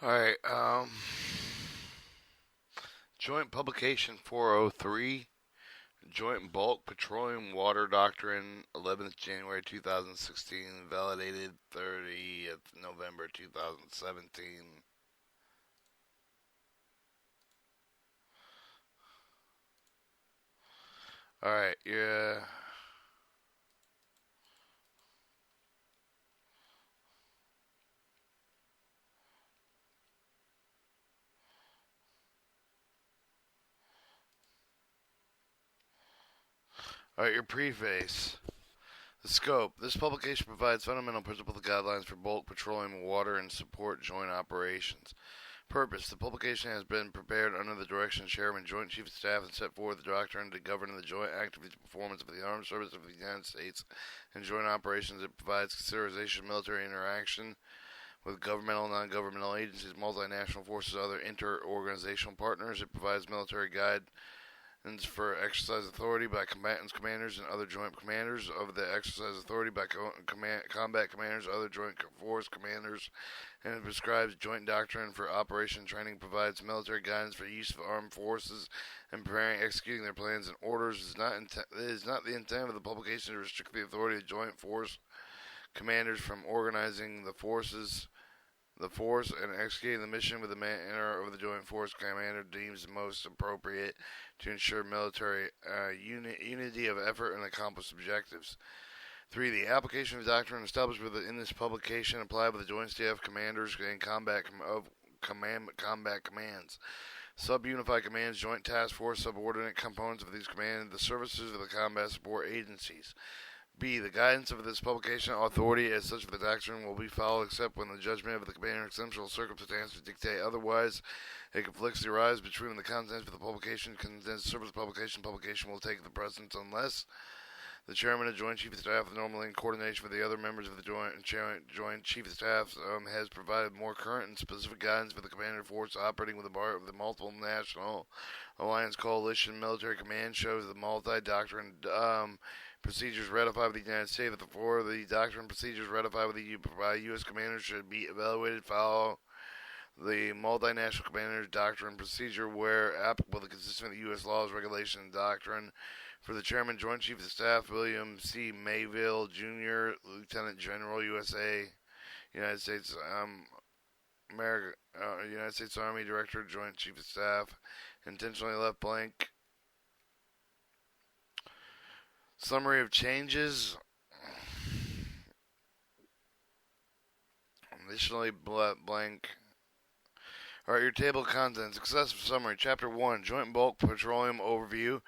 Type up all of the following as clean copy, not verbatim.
Alright, Joint Publication 403, Joint Bulk Petroleum Water Doctrine, 11th January 2016, validated 30th November 2017. Alright, yeah. Alright, your preface. The scope. This publication provides fundamental principles and guidelines for bulk petroleum and water and support joint operations. Purpose. The publication has been prepared under the direction of Chairman, Joint Chief of Staff, and set forth the doctrine to govern the joint activities and performance of the Armed Services of the United States and joint operations. It provides consideration of military interaction with governmental and non-governmental agencies, multinational forces, other inter-organizational partners. It provides military guidance for exercise authority by combatants, commanders, and other joint commanders of the exercise authority by combat commanders, other joint force commanders, and it prescribes joint doctrine for operation training, provides military guidance for use of armed forces and preparing executing their plans and orders. It is not the intent of the publication to restrict the authority of joint force commanders from organizing the force and executing the mission with the manner of the joint force commander deems most appropriate to ensure military unity of effort and accomplish objectives. 3. The application of the doctrine established in this publication applied with the Joint Staff Commanders and combat commands. Sub-unified commands, joint task force, subordinate components of these commands, the services of the combat support agencies. B. The guidance of this publication authority as such for the doctrine will be followed except when the judgment of the commander in exceptional circumstances dictate otherwise. A conflict arises between the contents of the publication and condensed service publication. Publication will take the precedence unless the chairman of Joint Chief of Staff, normally in coordination with the other members of the Joint Chief of Staff, has provided more current and specific guidance for the commander force operating with the multiple national alliance coalition military command shows the multi-doctrine procedures ratified with the United States. Before the doctrine procedures ratified by U.S. commanders should be evaluated, follow the multinational commanders doctrine procedure where applicable, the consistent with U.S. laws, regulations, and doctrine. For the Chairman, Joint Chief of Staff, William C. Mayville, Jr., Lieutenant General, USA, United States, United States Army Director, Joint Chief of Staff, intentionally left blank. Summary of changes. Additionally, blank. Alright, your table of contents. Excessive summary. Chapter 1. Joint Bulk Petroleum Overview.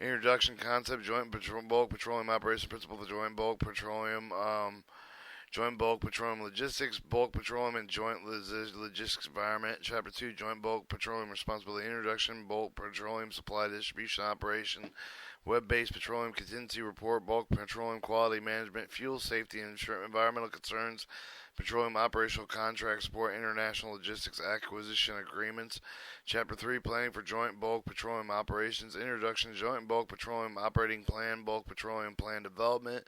Introduction concept. Joint Bulk Petroleum Operation Principle of the Joint Bulk Petroleum. Joint Bulk Petroleum Logistics. Bulk Petroleum and Joint Logistics Environment. Chapter 2. Joint Bulk Petroleum Responsibility. Introduction. Bulk Petroleum Supply Distribution Operation. Web-based petroleum contingency report, bulk petroleum quality management, fuel safety and environmental concerns, petroleum operational contract support, international logistics acquisition agreements. Chapter 3, planning for joint bulk petroleum operations, introduction, joint bulk petroleum operating plan, bulk petroleum plan development,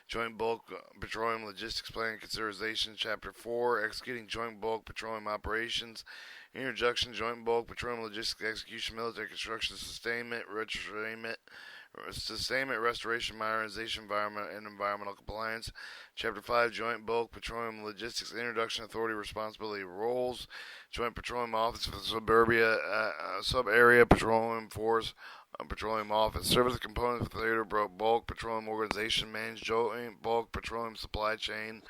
joint bulk petroleum logistics plan consideration. Chapter 4, executing joint bulk petroleum operations, introduction, joint bulk petroleum logistics execution, military construction, sustainment, restoration, modernization, environment, and environmental compliance. Chapter 5, Joint Bulk Petroleum Logistics, Introduction, Authority, Responsibility, Roles. Joint Petroleum Office for the Sub-Area Petroleum Force, Petroleum Office. Service components for the Bulk Petroleum Organization, Managed Joint Bulk Petroleum Supply Chain.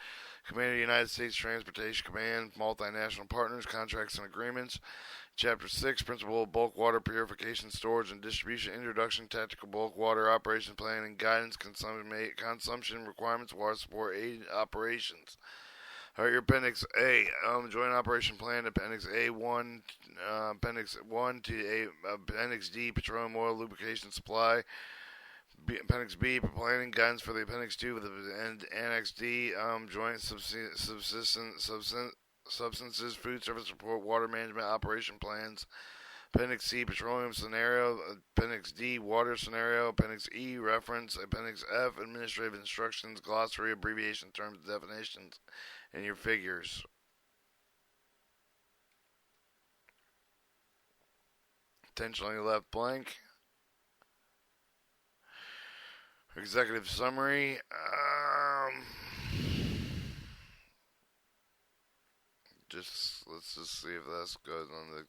Commander of the United States Transportation Command, multinational partners, contracts and agreements. Chapter 6, Principle of Bulk Water Purification, Storage, and Distribution, Introduction, Tactical Bulk Water Operation Plan and Guidance, Consumption Requirements, Water Support Aid Operations. Alright, your Appendix A, Joint Operation Plan, Appendix A1, Appendix 1 to Appendix D, Petroleum Oil Lubrication Supply, Appendix B, Planning Guidance for the Appendix 2 with the Annex D, Joint Substances, Food Service Report, Water Management Operation Plans. Appendix C, Petroleum Scenario. Appendix D, Water Scenario. Appendix E, Reference. Appendix F, Administrative Instructions, Glossary, Abbreviation, Terms, Definitions, and your figures. intentionally left blank. Executive summary. Let's just see if that's good on the.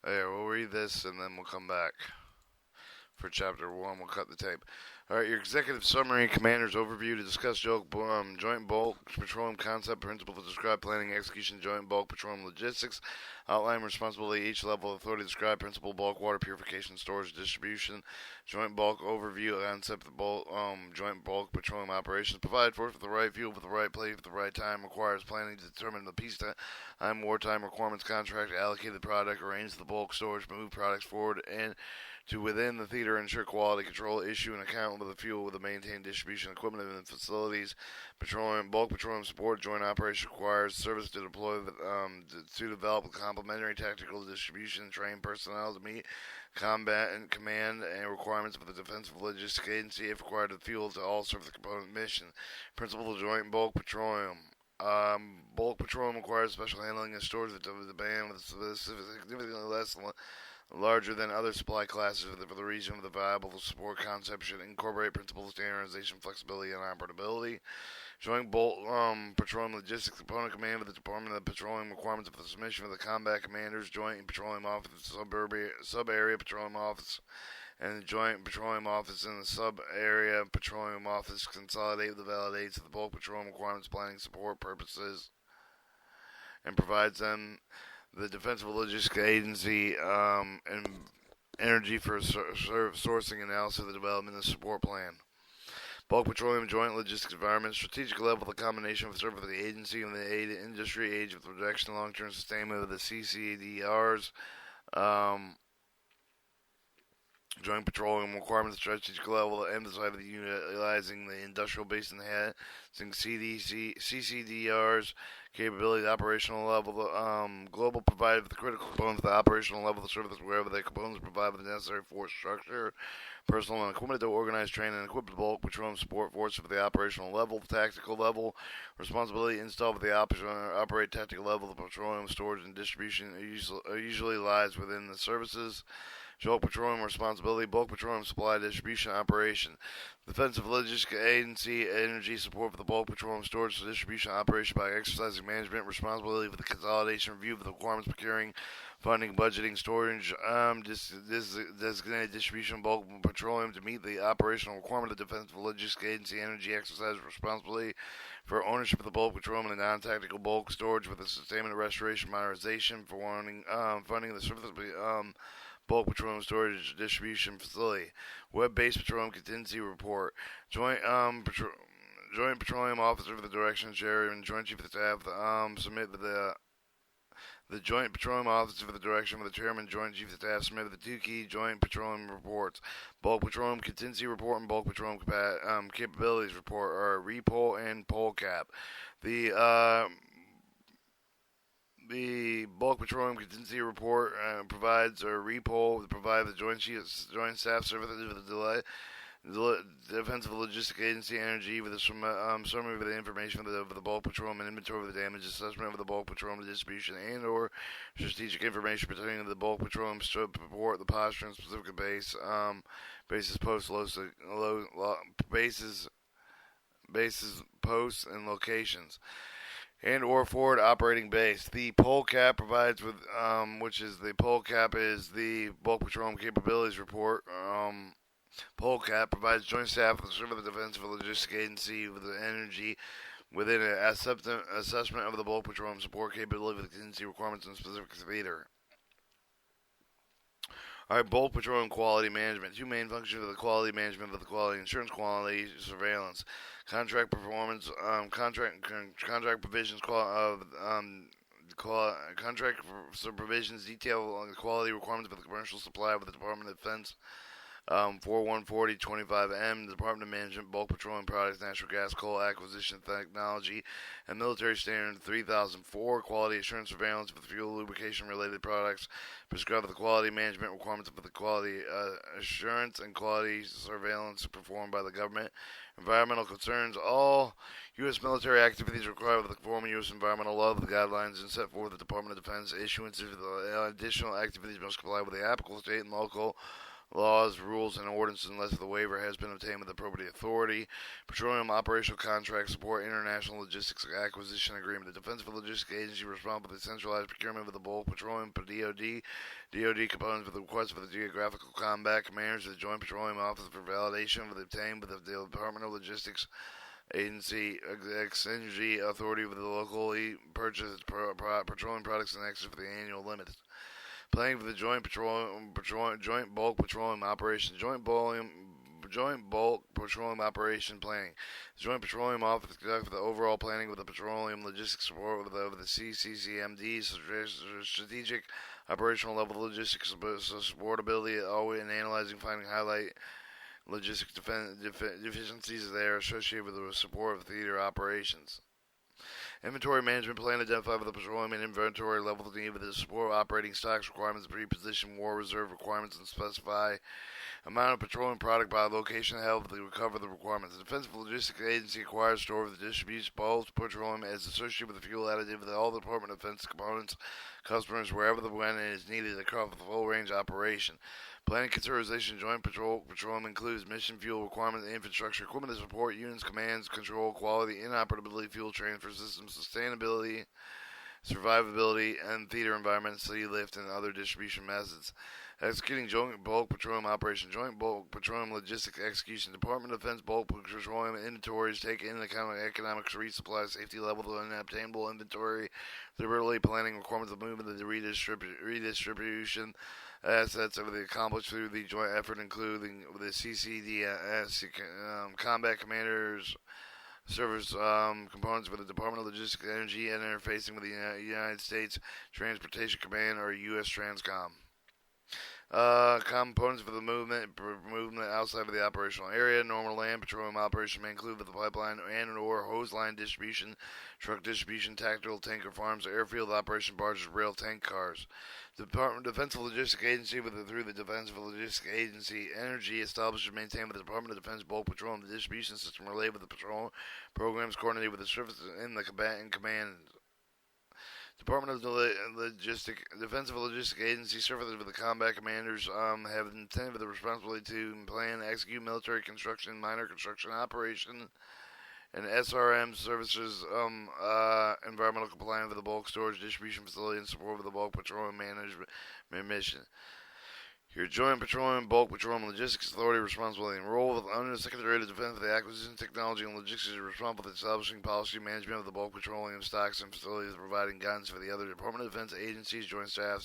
Hey, we'll read this and then we'll come back for chapter 1. We'll cut the tape. Alright, your executive summary, commander's overview to discuss joint bulk petroleum concept, principle to describe planning, execution, joint bulk petroleum logistics, outline responsibility, each level of authority, describe principle, bulk water purification, storage, distribution, joint bulk overview, concept of joint bulk petroleum operations, provide for the right fuel for the right place at the right time, requires planning to determine the peacetime, wartime requirements, contract, allocate the product, arrange the bulk storage, move products forward, and to within the theater, ensure quality control, issue an account with the fuel with the maintained distribution equipment and facilities, bulk petroleum support, joint operation requires service to deploy to develop complementary tactical distribution, train personnel to meet combat and command and requirements of the Defensive Logistics Agency if required the fuel to all serve the component mission. Principle of joint bulk petroleum. Bulk petroleum requires special handling and storage of the demand with significantly less larger than other supply classes for the region of the viable support concept should incorporate principles of standardization, flexibility, and operability. Joint bulk petroleum logistics component command of the Department of Petroleum requirements of the submission of the combat commanders, joint petroleum office, sub-area petroleum office, and the joint petroleum office and the sub-area petroleum office consolidate the validates of the bulk petroleum requirements planning support purposes and provides them the Defensive Logistics Agency and energy for sourcing analysis of the development and support plan. Bulk petroleum joint logistics environment, strategic level, the combination of service of the agency and the aid industry, age of the projection, long-term sustainment of the CCDRs, joint petroleum requirements, strategic level, emphasize the utilizing the industrial base in the head, CCDRs, capability, the operational level, global provided with the critical components, the operational level, the service wherever the components provide with the necessary force structure, personnel and equipment to organize, train, and equip the bulk petroleum support force for the operational level, tactical level, responsibility installed for the operate tactical level, the petroleum storage and distribution usually lies within the services. Joint petroleum responsibility, bulk petroleum supply distribution operation. Defensive Logistics Agency energy support for the bulk petroleum storage and distribution operation by exercising management responsibility for the consolidation review of the requirements, procuring, funding, budgeting, storage, designated distribution of bulk petroleum to meet the operational requirement of the Defensive Logistics Agency energy exercise responsibility for ownership of the bulk petroleum and non-tactical bulk storage with the sustainment, restoration, modernization for funding the service bulk petroleum storage distribution facility, web-based petroleum contingency report, joint petroleum officer for the direction chair and joint chief of staff submit the joint petroleum officer for the direction of the chairman, joint chief of staff submit the two key joint petroleum reports, bulk petroleum contingency report and bulk petroleum capabilities report, or repol and pol cap. The bulk petroleum contingency report provides a repol to provide the joint staff services with the Defensive Logistics Agency energy with a summary of the information of the bulk petroleum and inventory of the damage, assessment of the bulk petroleum distribution and/or strategic information pertaining to the bulk petroleum support, the posture and specific bases, posts, and locations, and or forward operating base. The pol cap provides with, which is the pol cap is the bulk petroleum capabilities report. Pol cap provides joint staff with the service of the Defensive Logistics Agency with the energy within an assessment of the bulk petroleum support capability with the contingency requirements and specific theater. Alright, bulk petroleum quality management. Two main functions of the quality management of the quality insurance, quality surveillance. Contract performance, contract provisions contract provisions detail the quality requirements of the commercial supply with the Department of Defense 414025M, the Department of Management, Bulk Petroleum Products, Natural Gas, Coal Acquisition Technology, and Military Standard 3004, Quality Assurance Surveillance with fuel lubrication related products, prescribed with the quality management requirements for the quality assurance and quality surveillance performed by the government. Environmental concerns, all U.S. military activities required with the conforming U.S. environmental law, the guidelines, and set forth the Department of Defense. Issuance of the additional activities must comply with the applicable state and local laws, rules, and ordinances unless the waiver has been obtained with the appropriate authority. Petroleum operational contract support, international logistics acquisition agreement. The Defense Logistics Agency responsible for the centralized procurement of the bulk petroleum for DoD components for the request for the geographical combat commanders of the Joint Petroleum Office for validation of the obtained with the Department of Logistics Agency Energy Authority with the locally purchased petroleum products in excess for the annual limits. Planning for the Joint Bulk Petroleum Operation, Joint Bulk Petroleum Operation Planning. The Joint Petroleum Office conducts the overall planning with the petroleum logistics support of the CCCMD, strategic operational level logistics supportability, always in analyzing, finding, highlight logistics deficiencies that are associated with the support of theater operations. Inventory management plan identified with the petroleum and inventory level need with the support operating stocks requirements, pre-position war reserve requirements, and specify amount of petroleum product by location held to recover the requirements. The Defense Logistics Agency acquires, store, the distributes bulk petroleum as associated with the fuel additive with all the Department of Defense components, customers, wherever the when it is needed across the full range operation. Planning consideration joint petroleum includes mission fuel requirements, infrastructure, equipment to support units, commands, control, quality, inoperability, fuel transfer systems, sustainability, survivability, and theater environment, sea lift, and other distribution methods. Executing joint bulk petroleum operation, joint bulk petroleum logistics execution. Department of Defense bulk petroleum inventories take into account economic resupply, safety level, and obtainable inventory, deliberately planning requirements of movement of the redistribution assets of the accomplished through the joint effort, including the CCDS, combat commanders, service components for the Department of Logistics, Energy, and interfacing with the United States Transportation Command or U.S. Transcom. Components for the movement outside of the operational area. Normal land petroleum operation may include the pipeline and or hose line distribution, truck distribution, tactical tanker farms, airfield operation barges, rail tank cars. The Department of Defense Logistics Agency through the Defense Logistics Agency Energy established and maintained with the Department of Defense bulk petroleum the distribution system related with the petroleum programs coordinated with the services in the combatant command. Department of Defense Logistics Agency services with the combat commanders have intended with the responsibility to plan, execute military construction, minor construction operation, and SRM services, environmental compliance with the bulk storage distribution facility and support of the bulk petroleum management mission. Your Joint Petroleum Bulk Petroleum Logistics Authority responsibility and role under the Secretary of Defense for the Acquisition, Technology, and Logistics is responsible for establishing policy management of the bulk petroleum stocks and facilities, providing guidance for the other Department of Defense agencies, joint staff,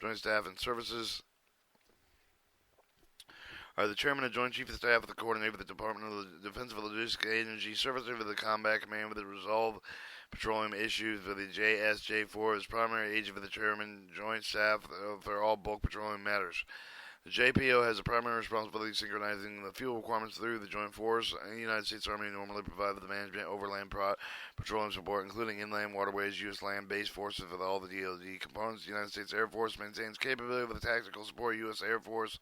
and services. Are the Chairman and Joint Chief of Staff of the Coordinator with the Department of Defense for Logistics Energy Services for the Combat Command with the resolve petroleum issues for the JSJ4 as primary agent for the Chairman Joint Staff for all bulk petroleum matters. The JPO has a primary responsibility synchronizing the fuel requirements through the Joint Force, and the United States Army normally provide the management overland petroleum support, including inland waterways, U.S. land-based forces with all the DoD components. The United States Air Force maintains capability with the tactical support. U.S. Air Force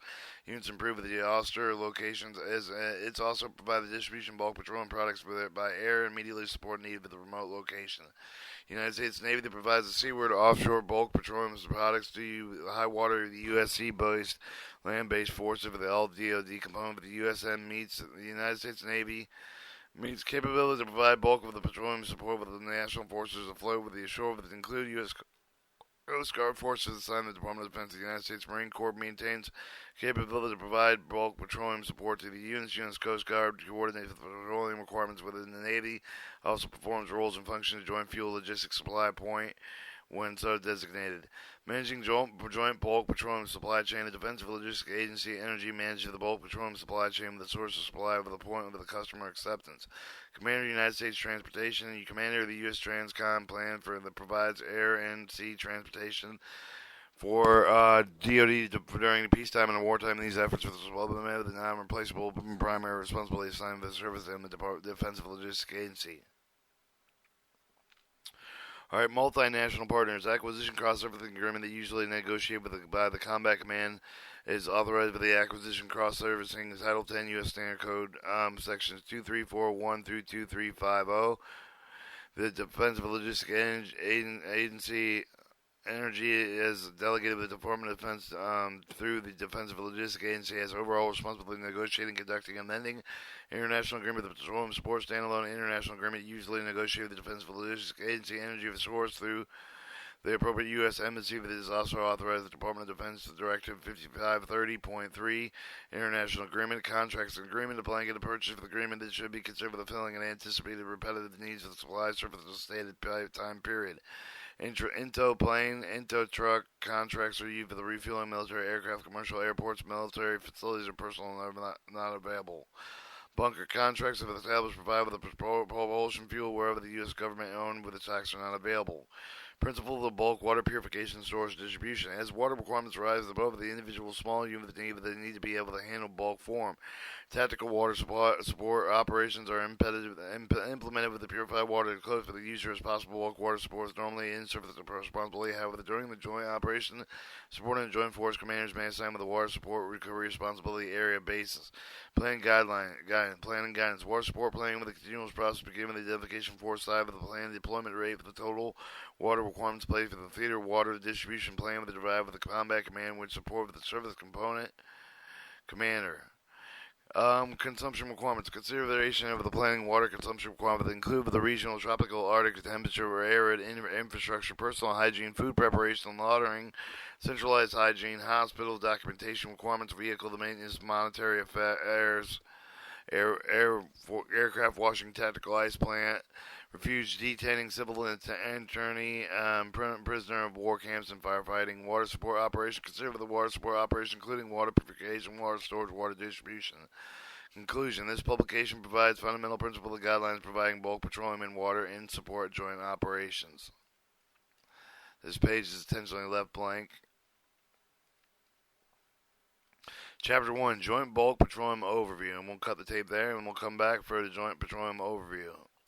units improve with the Auster locations. It's also provided distribution bulk petroleum products by air and immediately support needed with the remote location. United States Navy that provides the seaward offshore bulk petroleum products to high water the U.S. sea-based land-based forces for the all DoD component of the USN meets the United States Navy meets capability to provide bulk of the petroleum support with the national forces afloat with the ashore that include U.S. Coast Guard forces assigned to the Department of Defense. The United States Marine Corps maintains capability to provide bulk petroleum support to the U.S. Coast Guard to coordinate the petroleum requirements within the Navy. Also performs roles and functions as joint fuel logistics supply point when so designated. Managing joint bulk petroleum supply chain. The Defense Logistics Agency Energy manages the bulk petroleum supply chain with the source of supply with the point of the customer acceptance. Commander of the United States Transportation. Commander of the U.S. Transcom plan for that provides air and sea transportation for DoD during peacetime and wartime. These efforts were supplemented with the non-replaceable primary responsibility assigned to the service and the Defense of Logistics Agency. All right, multinational partners. Acquisition cross-service agreement that usually negotiated by the Combat Command is authorized by the Acquisition Cross-Servicing Title 10 U.S. Standard Code, sections 2341 through 2350. The Defense of Logistics Agency Energy is delegated to the Department of Defense through the Defense of Logistics Agency has overall responsibility for negotiating, conducting, amending international agreement. The Petroleum Support Standalone International Agreement usually negotiated with the Defense of Logistics Agency Energy of Source through the appropriate U.S. Embassy. But it is also authorized the Department of Defense Directive 5530.3 International Agreement. Contracts and agreement, a blanket purchase of the agreement that should be considered for the filling and anticipated repetitive needs of the supply service for the stated time period. Into plane, into truck contracts are used for the refueling military aircraft, commercial airports, military facilities, or personal not available. Bunker contracts have established provide with the propulsion fuel wherever the U.S. government owned with the tax are not available. Principle of the bulk water purification, storage, and distribution. As water requirements rise above the individual small unit need, they need to be able to handle bulk form. Tactical water support operations are implemented with the purified water as close for the user as possible. Bulk water support is normally in service responsibility. However, during the joint operation, supporting the joint force commanders may assign with the water support recovery responsibility area basis. Plan guidance. Water support planning with the continuous process beginning with the identification force side of the plan deployment rate for the total water requirements placed for the theater water distribution plan with the derived with the combat command which support with the service component commander. Consumption requirements. Consideration of the planning water consumption requirements include the regional tropical Arctic temperature or arid infrastructure, personal hygiene, food preparation and laundering, centralized hygiene, hospital documentation requirements, vehicle maintenance, monetary affairs, aircraft washing, tactical ice plant, refuge detaining, civil attorney, prisoner of war camps and firefighting, water support operation. Consider the water support operation, including water purification, water storage, water distribution. Conclusion. This publication provides fundamental principles and guidelines providing bulk petroleum and water in support of joint operations. This page is intentionally left blank. Chapter 1, Joint Bulk Petroleum Overview. And we'll cut the tape there and we'll come back for the Joint Petroleum Overview.